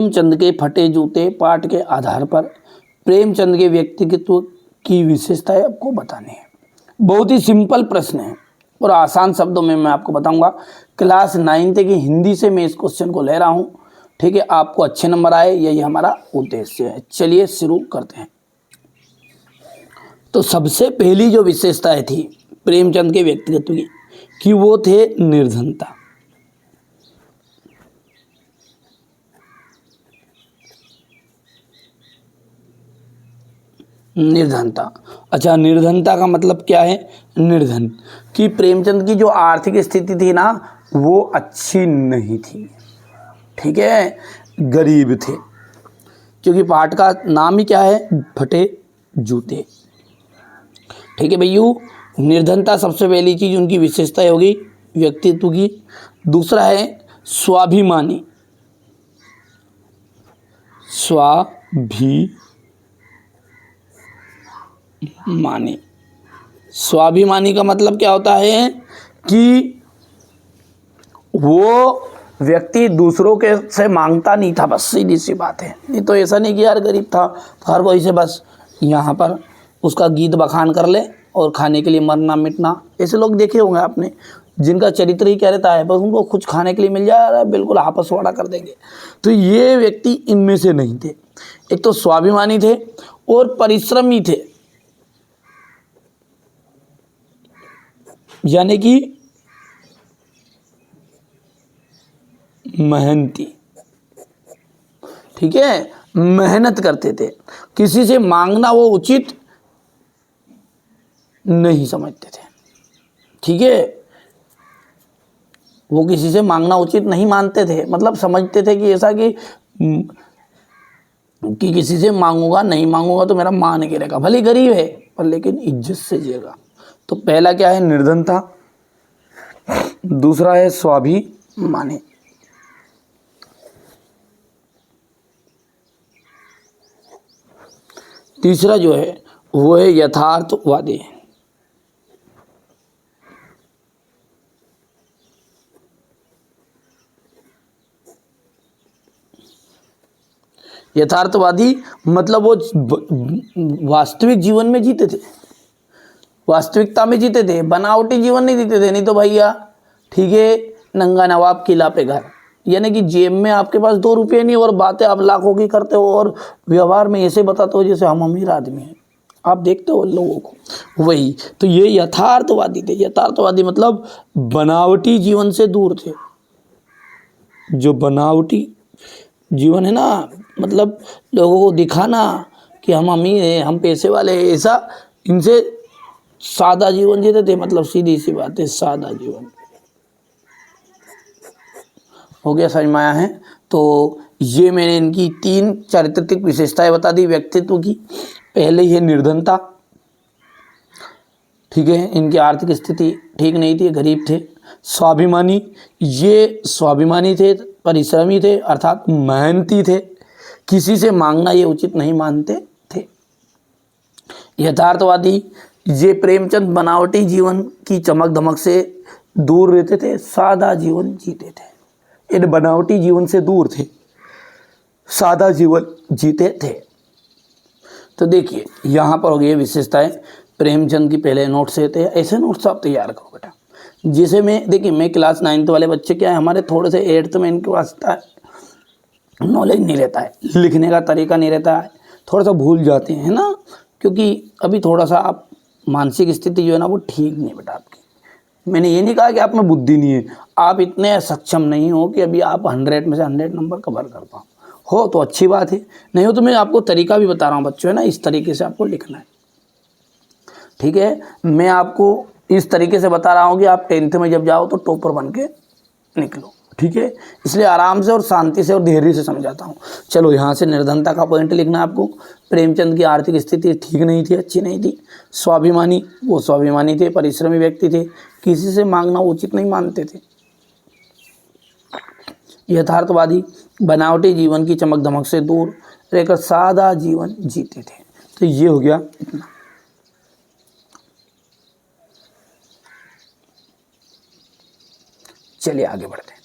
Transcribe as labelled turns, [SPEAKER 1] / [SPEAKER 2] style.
[SPEAKER 1] प्रेमचंद के फटे जूते पाठ के आधार पर प्रेमचंद के व्यक्तित्व की विशेषताएं आपको बतानी है। बहुत ही सिंपल प्रश्न है और आसान शब्दों में मैं आपको बताऊंगा। क्लास 9th की हिंदी से मैं इस क्वेश्चन को ले रहा हूं, ठीक है। आपको अच्छे नंबर आए, यही हमारा उद्देश्य है। चलिए शुरू करते हैं। तो सबसे पहली जो विशेषताएं थी प्रेमचंद के व्यक्तित्व की कि वो थे निर्धनता। निर्धनता, अच्छा, निर्धनता का मतलब क्या है? निर्धन कि प्रेमचंद की जो आर्थिक स्थिति थी ना वो अच्छी नहीं थी, ठीक है, गरीब थे। क्योंकि पाठ का नाम ही क्या है? फटे जूते, ठीक है भैया। निर्धनता सबसे पहली चीज उनकी विशेषता होगी व्यक्तित्व की। दूसरा है स्वाभिमानी। स्वाभिमानी का मतलब क्या होता है कि वो व्यक्ति दूसरों के से मांगता नहीं था, बस सीधी सी बात है। नहीं तो ऐसा नहीं कि यार गरीब था हर कोई से बस यहाँ पर उसका गीत बखान कर ले और खाने के लिए मरना मिटना। ऐसे लोग देखे होंगे आपने, जिनका चरित्र ही क्या रहता है, बस उनको कुछ खाने के लिए मिल जाए बिल्कुल आपस वाड़ा कर देंगे। तो ये व्यक्ति इनमें से नहीं थे। एक तो स्वाभिमानी थे और परिश्रमी थे, यानी कि मेहनती, ठीक है, मेहनत करते थे। किसी से मांगना वो उचित नहीं समझते थे, ठीक है। वो किसी से मांगना उचित नहीं मानते थे, मतलब समझते थे कि ऐसा कि किसी से मांगूंगा नहीं मांगूंगा तो मेरा मान गिरेगा, भले गरीब है पर लेकिन इज्जत से जिएगा। तो पहला क्या है? निर्धनता। दूसरा है स्वाभिमानी। तीसरा जो है वो है यथार्थवादी। यथार्थवादी मतलब वो वास्तविक जीवन में जीते थे, वास्तविकता में जीते थे, बनावटी जीवन नहीं जीते थे। नहीं तो भैया, ठीक है, नंगा नवाब किला पे घर, यानी कि जेब में आपके पास 2 रुपये नहीं और बातें आप लाखों की करते हो और व्यवहार में ऐसे बताते हो जैसे हम अमीर आदमी हैं। आप देखते हो लोगों को, वही तो ये यथार्थवादी थे। यथार्थवादी मतलब बनावटी जीवन से दूर थे। जो बनावटी जीवन है ना, मतलब लोगों को दिखाना कि हम अमीर हैं, हम पैसे वाले हैं, ऐसा इनसे सादा जीवन जीते थे। मतलब सीधी सी बात है, सादा जीवन। हो गया, समझ में आया है? तो ये मैंने इनकी 3 चारित्रिक विशेषताएं बता दी व्यक्तित्व की। पहले ही है निर्धनता, ठीक है, इनकी आर्थिक स्थिति ठीक नहीं थी, गरीब थे। स्वाभिमानी, ये स्वाभिमानी थे, परिश्रमी थे, अर्थात मेहनती थे, किसी से मांगना ये उचित नहीं मानते थे। यथार्थवादी, ये प्रेमचंद बनावटी जीवन की चमक धमक से दूर रहते थे, सादा जीवन जीते थे। इन बनावटी जीवन से दूर थे, सादा जीवन जीते थे। तो देखिए यहाँ पर हो गई विशेषताएं प्रेमचंद की। पहले नोट्स रहते हैं, ऐसे नोट्स आप तैयार करो बेटा, जिसे मैं देखिए मैं क्लास 9th वाले बच्चे क्या है हमारे, थोड़े से 8th में इनके पास नॉलेज नहीं रहता है, लिखने का तरीका नहीं रहता है, थोड़ा सा भूल जाते हैं ना, क्योंकि अभी थोड़ा सा आप मानसिक स्थिति जो है ना वो ठीक नहीं बेटा आपकी। मैंने ये नहीं कहा कि आप में बुद्धि नहीं है, आप इतने सक्षम नहीं हो कि अभी आप 100 में से 100 नंबर कवर कर पाओ। हो तो अच्छी बात है, नहीं हो तो मैं आपको तरीका भी बता रहा हूँ बच्चों, है ना, इस तरीके से आपको लिखना है, ठीक है। मैं आपको इस तरीके से बता रहा हूँ कि आप 10th में जब जाओ तो टॉपर बन के निकलो, ठीक है। इसलिए आराम से और शांति से और धैर्य से समझाता हूँ। चलो यहाँ से निर्धनता का पॉइंट लिखना है आपको। प्रेमचंद की आर्थिक स्थिति ठीक नहीं थी, अच्छी नहीं थी। स्वाभिमानी, वो स्वाभिमानी थे, परिश्रमी व्यक्ति थे, किसी से मांगना उचित नहीं मानते थे। यथार्थवादी, बनावटी जीवन की चमक धमक से दूर रहकर सादा जीवन जीते थे। तो ये हो गया इतना। चलिए आगे बढ़ते हैं।